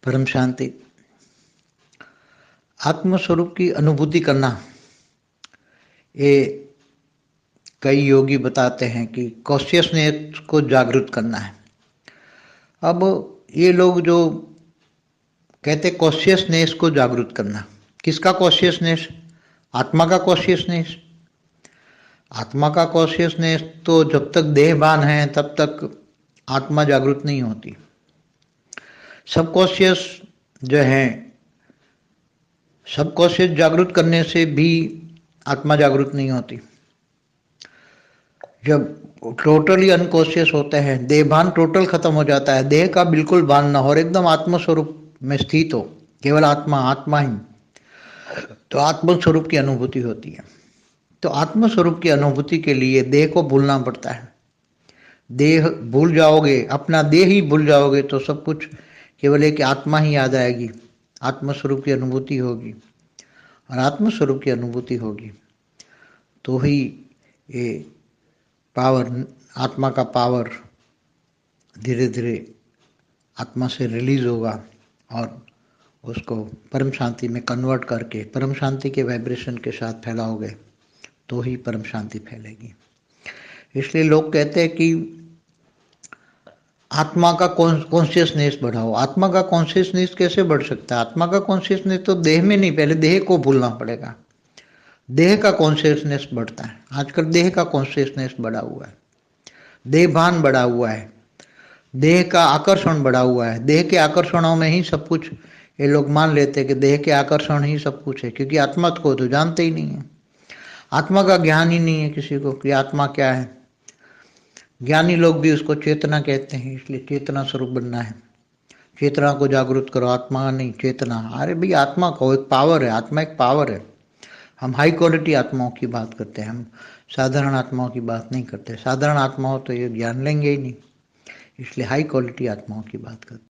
परम शांति। आत्मस्वरूप की अनुभूति करना, ये कई योगी बताते हैं कि कॉन्शियसनेस को जागृत करना है। अब ये लोग जो कहते कॉन्शियसनेस को जागृत करना, किसका कॉन्शियसनेस? आत्मा का कॉन्शियसनेस। आत्मा का कॉन्शियसनेस तो जब तक देहभान है तब तक आत्मा जागृत नहीं होती। सबकॉन्शियस जो है, सबकॉन्शियस जागृत करने से भी आत्मा जागृत नहीं होती। जब टोटली अनकॉन्शियस होते हैं, देहभान टोटल खत्म हो जाता है, देह का बिल्कुल भान ना हो और एकदम आत्मस्वरूप में स्थित हो, केवल आत्मा आत्मा ही, तो आत्मस्वरूप की अनुभूति होती है। तो आत्मस्वरूप की अनुभूति के लिए देह को भूलना पड़ता है। देह भूल जाओगे, अपना देह ही भूल जाओगे तो सब कुछ केवल एक आत्मा ही याद आएगी। आत्मस्वरूप की अनुभूति होगी और आत्मस्वरूप की अनुभूति होगी तो ही ये पावर, आत्मा का पावर धीरे धीरे आत्मा से रिलीज होगा और उसको परम शांति में कन्वर्ट करके परम शांति के वाइब्रेशन के साथ फैलाओगे तो ही परम शांति फैलेगी। इसलिए लोग कहते हैं कि आत्मा का कॉन्शियसनेस बढ़ाओ। आत्मा का कॉन्शियसनेस कैसे बढ़ सकता है? आत्मा का कॉन्शियसनेस तो देह में नहीं, पहले देह को भूलना पड़ेगा, देह का कॉन्शियसनेस बढ़ता है। आजकल देह का कॉन्शियसनेस बढ़ा हुआ है, देहभान बढ़ा हुआ है, देह का आकर्षण बढ़ा हुआ है। देह के आकर्षणों में ही सब कुछ, ये लोग मान लेते हैं कि देह के आकर्षण ही सब कुछ है, क्योंकि आत्मा को तो जानते ही नहीं है। आत्मा का ज्ञान ही नहीं है किसी को कि आत्मा क्या है। ज्ञानी लोग भी उसको चेतना कहते हैं, इसलिए चेतना स्वरूप बनना है। चेतना को जागृत करो, आत्मा नहीं चेतना। अरे भाई, आत्मा को एक पावर है, आत्मा एक पावर है। हम हाई क्वालिटी आत्माओं की बात करते हैं, हम साधारण आत्माओं की बात नहीं करते। साधारण आत्माओं तो ये ज्ञान लेंगे ही नहीं, इसलिए हाई क्वालिटी आत्माओं की बात करते हैं।